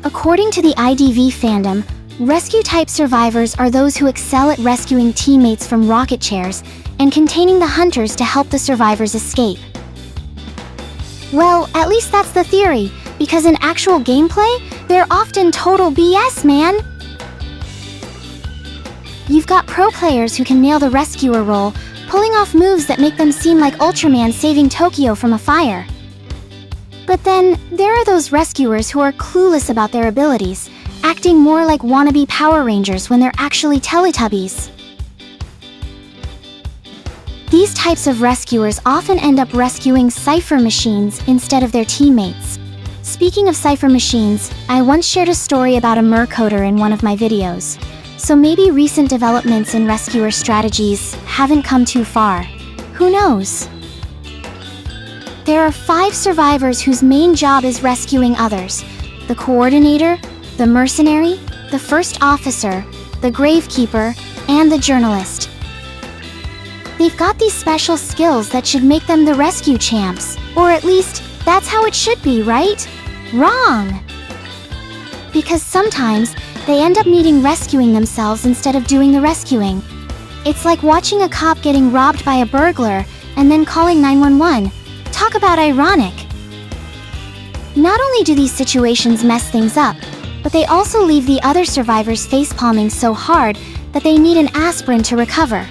According to the IDV fandom, rescue-type survivors are those who excel at rescuing teammates from rocket chairs and containing the hunters to help the survivors escape. Well, at least that's the theory, because in actual gameplay, they're often total BS, man! You've got pro players who can nail the rescuer role, pulling off moves that make them seem like Ultraman saving Tokyo from a fire. But then, there are those rescuers who are clueless about their abilities, acting more like wannabe Power Rangers when they're actually Teletubbies. These types of rescuers often end up rescuing cipher machines instead of their teammates. Speaking of cipher machines, I once shared a story about a mercoder in one of my videos. So maybe recent developments in rescuer strategies haven't come too far. Who knows? There are 5 survivors whose main job is rescuing others: the coordinator, the mercenary, the first officer, the gravekeeper, and the journalist. They've got these special skills that should make them the rescue champs, or at least, that's how it should be, right? Wrong! Because sometimes, they end up needing rescuing themselves instead of doing the rescuing. It's like watching a cop getting robbed by a burglar and then calling 911. Talk about ironic. Not only do these situations mess things up, but they also leave the other survivors facepalming so hard that they need an aspirin to recover.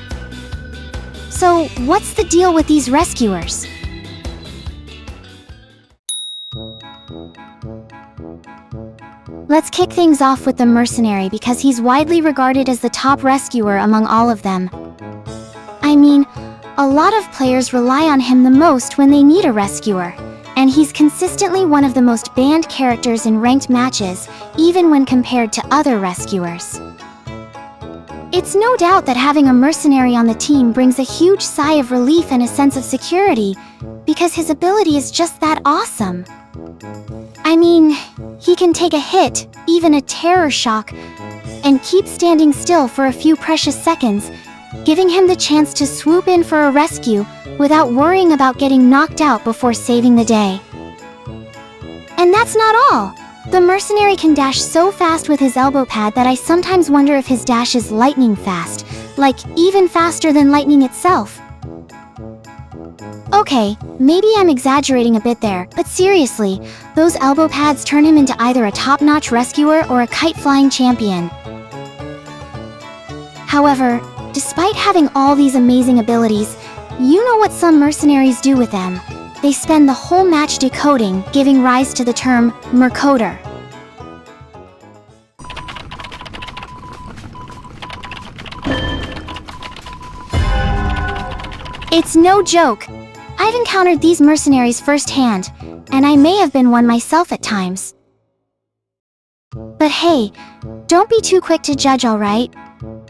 So, what's the deal with these rescuers? Let's kick things off with the mercenary because he's widely regarded as the top rescuer among all of them. I mean, a lot of players rely on him the most when they need a rescuer, and he's consistently one of the most banned characters in ranked matches, even when compared to other rescuers. It's no doubt that having a mercenary on the team brings a huge sigh of relief and a sense of security, because his ability is just that awesome. I mean, he can take a hit, even a terror shock, and keep standing still for a few precious seconds, giving him the chance to swoop in for a rescue without worrying about getting knocked out before saving the day. And that's not all! The mercenary can dash so fast with his elbow pad that I sometimes wonder if his dash is lightning fast, like even faster than lightning itself. Okay, maybe I'm exaggerating a bit there, but seriously, those elbow pads turn him into either a top-notch rescuer or a kite-flying champion. However, despite having all these amazing abilities, you know what some mercenaries do with them. They spend the whole match decoding, giving rise to the term mercoder. It's no joke. I've encountered these mercenaries firsthand, and I may have been one myself at times. But hey, don't be too quick to judge, alright?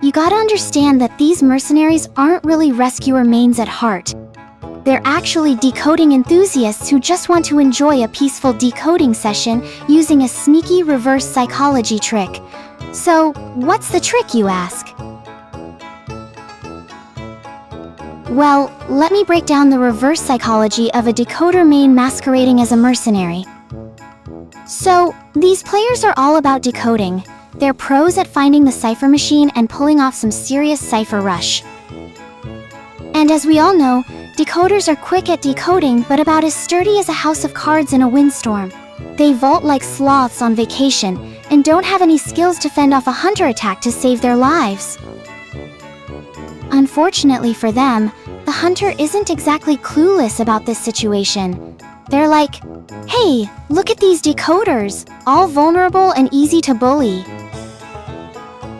You gotta understand that these mercenaries aren't really rescuer mains at heart. They're actually decoding enthusiasts who just want to enjoy a peaceful decoding session using a sneaky reverse psychology trick. So, what's the trick, you ask? Well, let me break down the reverse psychology of a decoder main masquerading as a mercenary. So, these players are all about decoding. They're pros at finding the cipher machine and pulling off some serious cipher rush. And as we all know, decoders are quick at decoding but about as sturdy as a house of cards in a windstorm. They vault like sloths on vacation and don't have any skills to fend off a hunter attack to save their lives. Unfortunately for them, the hunter isn't exactly clueless about this situation. They're like, hey, look at these decoders, all vulnerable and easy to bully.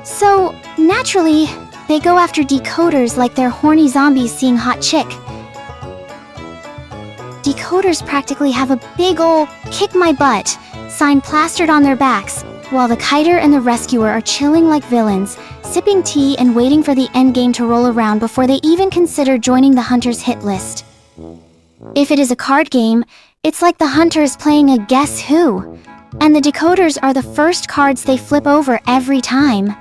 So, naturally, they go after decoders like they're horny zombies seeing hot chick. Decoders practically have a big ol' "kick my butt" sign plastered on their backs, while the kiter and the rescuer are chilling like villains, sipping tea and waiting for the endgame to roll around before they even consider joining the hunter's hit list. If it is a card game, it's like the hunter is playing a Guess Who, and the decoders are the first cards they flip over every time.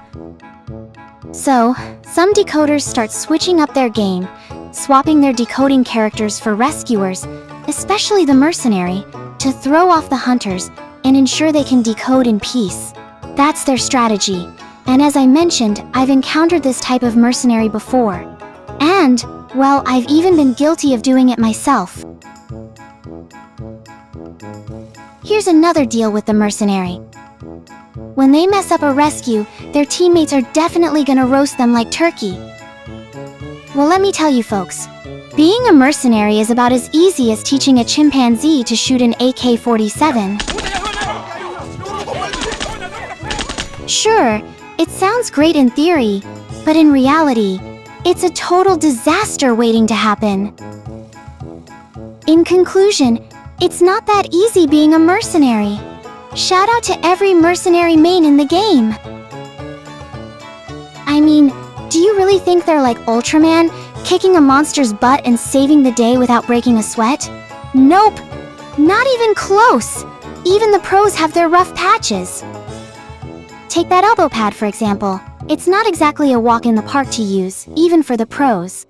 So, some decoders start switching up their game, swapping their decoding characters for rescuers, especially the mercenary, to throw off the hunters, and ensure they can decode in peace. That's their strategy. And as I mentioned, I've encountered this type of mercenary before. And, well, I've even been guilty of doing it myself. Here's another deal with the mercenary. When they mess up a rescue, their teammates are definitely gonna roast them like turkey. Well, let me tell you folks, being a mercenary is about as easy as teaching a chimpanzee to shoot an AK-47. Sure, it sounds great in theory, but in reality, it's a total disaster waiting to happen. In conclusion, it's not that easy being a mercenary. Shout out to every mercenary main in the game. I mean, do you really think they're like Ultraman, kicking a monster's butt and saving the day without breaking a sweat? Nope, not even close. Even the pros have their rough patches. Take that elbow pad for example. It's not exactly a walk in the park to use, even for the pros.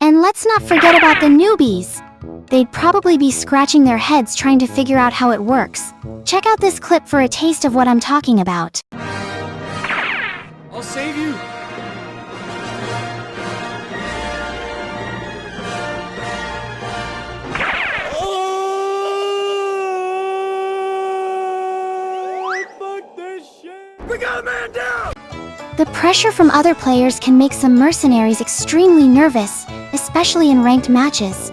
And let's not forget about the newbies. They'd probably be scratching their heads trying to figure out how it works. Check out this clip for a taste of what I'm talking about. I'll save you! Fuck this shit! We got a man down! The pressure from other players can make some mercenaries extremely nervous, especially in ranked matches.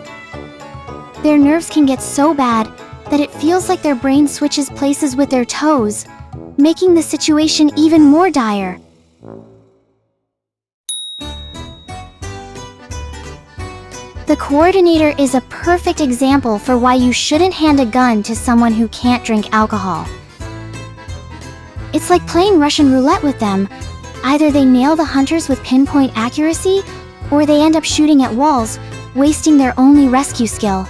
Their nerves can get so bad that it feels like their brain switches places with their toes, making the situation even more dire. The coordinator is a perfect example for why you shouldn't hand a gun to someone who can't drink alcohol. It's like playing Russian roulette with them. Either they nail the hunters with pinpoint accuracy, or they end up shooting at walls, wasting their only rescue skill.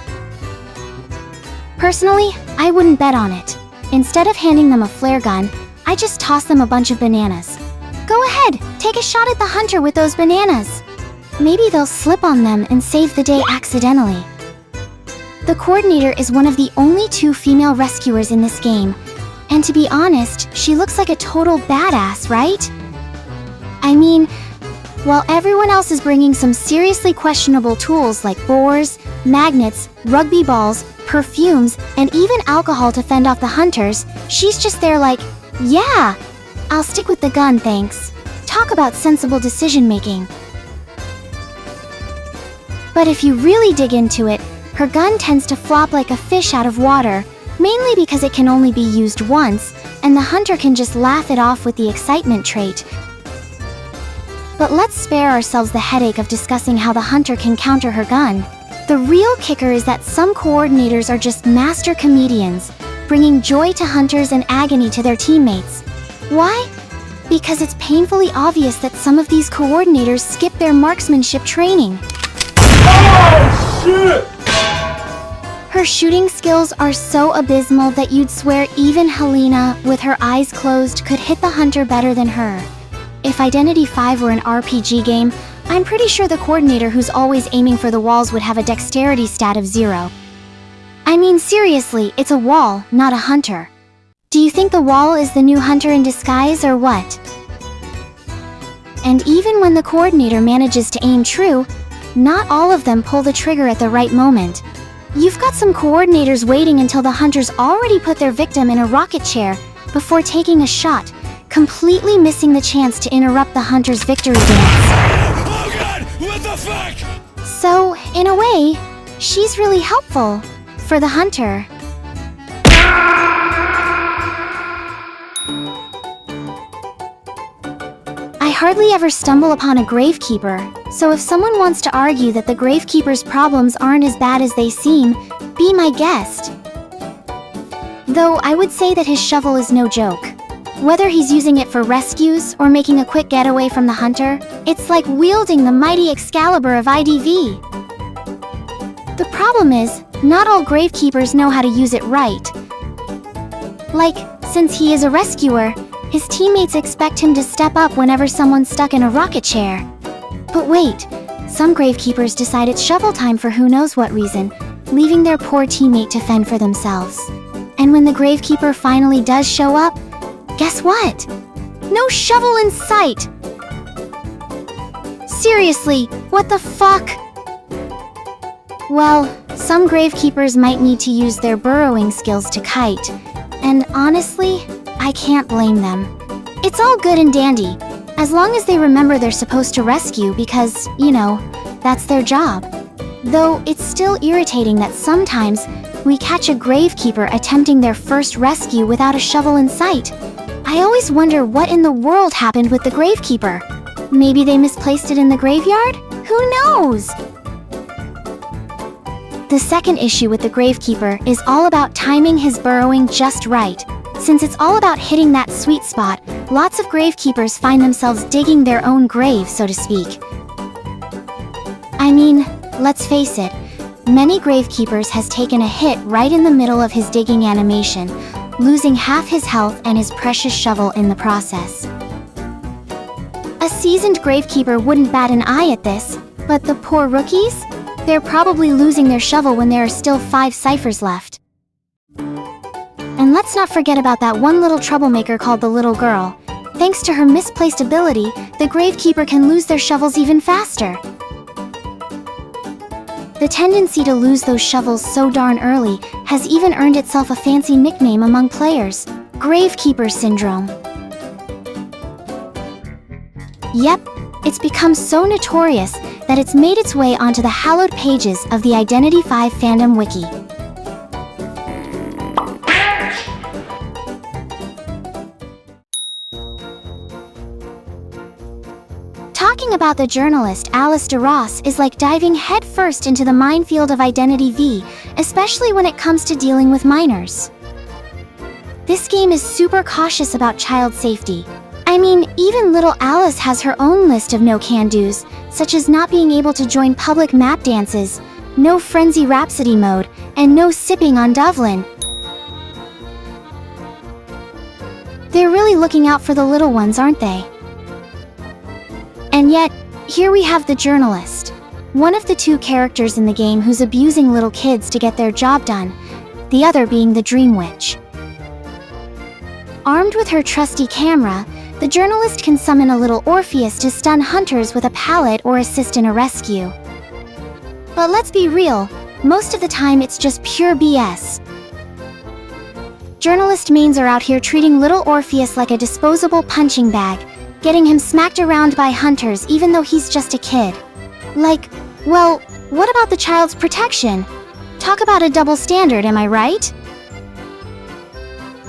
Personally, I wouldn't bet on it. Instead of handing them a flare gun, I just toss them a bunch of bananas. Go ahead, take a shot at the hunter with those bananas. Maybe they'll slip on them and save the day accidentally. The coordinator is one of the only 2 female rescuers in this game, and to be honest, she looks like a total badass, right? I mean, while everyone else is bringing some seriously questionable tools like boars, magnets, rugby balls, perfumes, and even alcohol to fend off the hunters, she's just there like, yeah, I'll stick with the gun, thanks. Talk about sensible decision making. But if you really dig into it, her gun tends to flop like a fish out of water, mainly because it can only be used once, and the hunter can just laugh it off with the excitement trait. But let's spare ourselves the headache of discussing how the hunter can counter her gun. The real kicker is that some coordinators are just master comedians, bringing joy to hunters and agony to their teammates. Why? Because it's painfully obvious that some of these coordinators skip their marksmanship training. Oh, shit! Her shooting skills are so abysmal that you'd swear even Helena, with her eyes closed, could hit the hunter better than her. If Identity V were an RPG game, I'm pretty sure the coordinator who's always aiming for the walls would have a dexterity stat of 0. I mean, seriously, it's a wall, not a hunter. Do you think the wall is the new hunter in disguise or what? And even when the coordinator manages to aim true, not all of them pull the trigger at the right moment. You've got some coordinators waiting until the hunter's already put their victim in a rocket chair before taking a shot, completely missing the chance to interrupt the hunter's victory dance. Oh god, what the fuck? So, in a way, she's really helpful for the hunter. I hardly ever stumble upon a Gravekeeper, so if someone wants to argue that the Gravekeeper's problems aren't as bad as they seem, be my guest. Though I would say that his shovel is no joke. Whether he's using it for rescues or making a quick getaway from the hunter, it's like wielding the mighty Excalibur of IDV. The problem is, not all Gravekeepers know how to use it right. Like, since he is a rescuer, his teammates expect him to step up whenever someone's stuck in a rocket chair. But wait, some Gravekeepers decide it's shovel time for who knows what reason, leaving their poor teammate to fend for themselves. And when the Gravekeeper finally does show up, guess what? No shovel in sight! Seriously, what the fuck? Well, some Gravekeepers might need to use their burrowing skills to kite, and honestly, I can't blame them. It's all good and dandy, as long as they remember they're supposed to rescue because, you know, that's their job. Though it's still irritating that sometimes we catch a Gravekeeper attempting their first rescue without a shovel in sight. I always wonder what in the world happened with the Gravekeeper. Maybe they misplaced it in the graveyard? Who knows? The second issue with the Gravekeeper is all about timing his burrowing just right. Since it's all about hitting that sweet spot, lots of Gravekeepers find themselves digging their own grave, so to speak. I mean, let's face it, many Gravekeepers has taken a hit right in the middle of his digging animation, losing half his health and his precious shovel in the process. A seasoned Gravekeeper wouldn't bat an eye at this, but the poor rookies? They're probably losing their shovel when there are still 5 ciphers left. And let's not forget about that one little troublemaker called the little girl. Thanks to her misplaced ability, the Gravekeeper can lose their shovels even faster. The tendency to lose those shovels so darn early has even earned itself a fancy nickname among players: Gravekeeper Syndrome. Yep, it's become so notorious that it's made its way onto the hallowed pages of the Identity V fandom wiki. Talking about the journalist Alice DeRoss is like diving headfirst into the minefield of Identity V, especially when it comes to dealing with minors. This game is super cautious about child safety. I mean, even little Alice has her own list of no-can-dos, such as not being able to join public map dances, no Frenzy Rhapsody mode, and no sipping on Dublin. They're really looking out for the little ones, aren't they? And yet, here we have the journalist, one of the 2 characters in the game who's abusing little kids to get their job done, the other being the Dream Witch. Armed with her trusty camera, the journalist can summon a little Orpheus to stun hunters with a pallet or assist in a rescue. But let's be real, most of the time it's just pure BS. Journalist mains are out here treating little Orpheus like a disposable punching bag, getting him smacked around by hunters even though he's just a kid. Like, well, what about the child's protection? Talk about a double standard, am I right?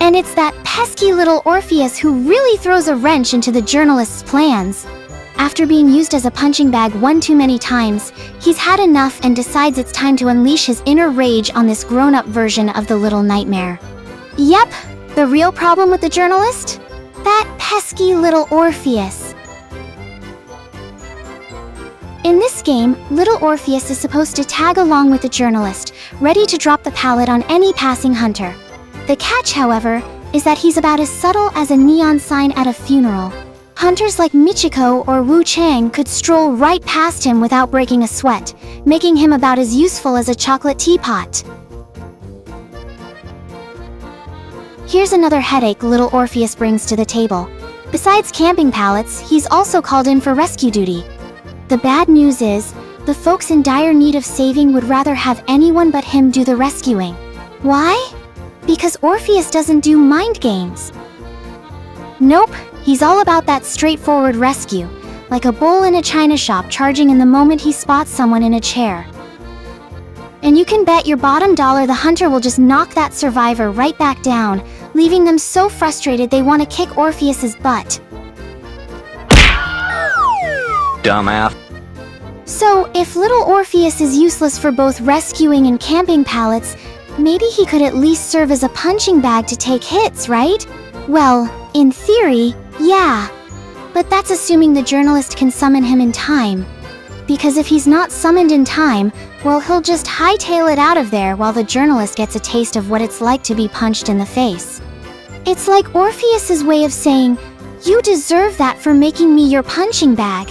And it's that pesky little Orpheus who really throws a wrench into the journalist's plans. After being used as a punching bag one too many times, he's had enough and decides it's time to unleash his inner rage on this grown-up version of the little nightmare. Yep, the real problem with the journalist? That pesky little Orpheus. In this game, little Orpheus is supposed to tag along with the journalist, ready to drop the pallet on any passing hunter. The catch, however, is that he's about as subtle as a neon sign at a funeral. Hunters like Michiko or Wu Chang could stroll right past him without breaking a sweat, making him about as useful as a chocolate teapot. Here's another headache little Orpheus brings to the table. Besides camping pallets, he's also called in for rescue duty. The bad news is, the folks in dire need of saving would rather have anyone but him do the rescuing. Why? Because Orpheus doesn't do mind games. Nope, he's all about that straightforward rescue, like a bull in a china shop charging in the moment he spots someone in a chair. And you can bet your bottom dollar the hunter will just knock that survivor right back down, leaving them so frustrated they want to kick Orpheus's butt. Dumbass. So, if little Orpheus is useless for both rescuing and camping pallets, maybe he could at least serve as a punching bag to take hits, right? Well, in theory, yeah. But that's assuming the journalist can summon him in time. Because if he's not summoned in time, well, he'll just hightail it out of there while the journalist gets a taste of what it's like to be punched in the face. It's like Orpheus's way of saying, "You deserve that for making me your punching bag."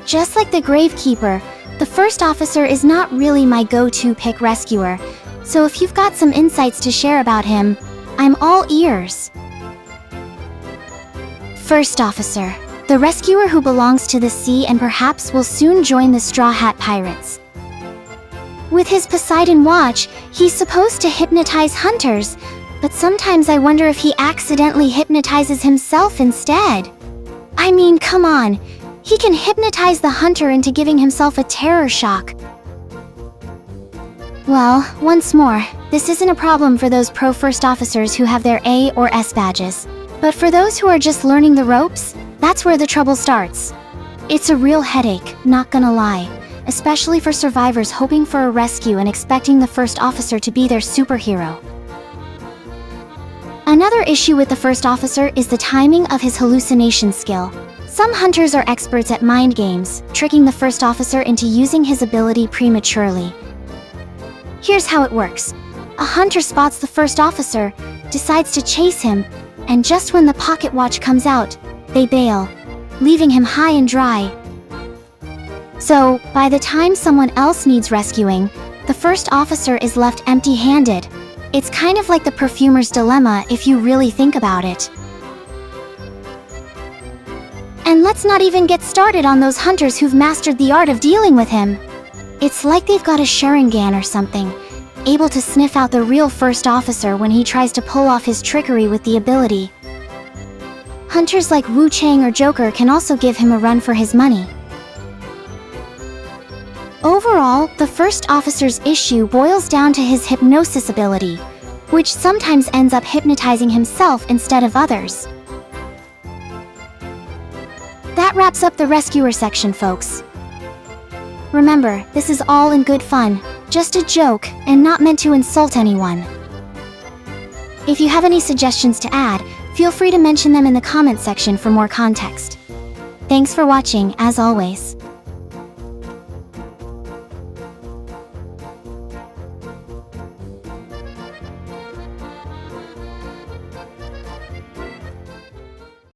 Just like the Gravekeeper, The first officer is not really my go-to pick rescuer, so if you've got some insights to share about him, I'm all ears. First officer, the rescuer who belongs to the sea and perhaps will soon join the Straw Hat Pirates. With his Poseidon watch, he's supposed to hypnotize hunters, but sometimes I wonder if he accidentally hypnotizes himself instead. I mean, come on, he can hypnotize the hunter into giving himself a terror shock. Well, once more, this isn't a problem for those pro first officers who have their A or S badges. But for those who are just learning the ropes, that's where the trouble starts. It's a real headache, not gonna lie, especially for survivors hoping for a rescue and expecting the first officer to be their superhero. Another issue with the first officer is the timing of his hallucination skill. Some hunters are experts at mind games, tricking the first officer into using his ability prematurely. Here's how it works. A hunter spots the first officer, decides to chase him, and just when the pocket watch comes out, they bail, leaving him high and dry. So, by the time someone else needs rescuing, the first officer is left empty-handed. It's kind of like the perfumer's dilemma if you really think about it. And let's not even get started on those hunters who've mastered the art of dealing with him. It's like they've got a Sharingan or something, able to sniff out the real first officer when he tries to pull off his trickery with the ability. Hunters like Wu Chang or Joker can also give him a run for his money. Overall, the first officer's issue boils down to his hypnosis ability, which sometimes ends up hypnotizing himself instead of others. That wraps up the rescuer section, folks. Remember, this is all in good fun, just a joke, and not meant to insult anyone. If you have any suggestions to add, feel free to mention them in the comment section for more context. Thanks for watching, as always.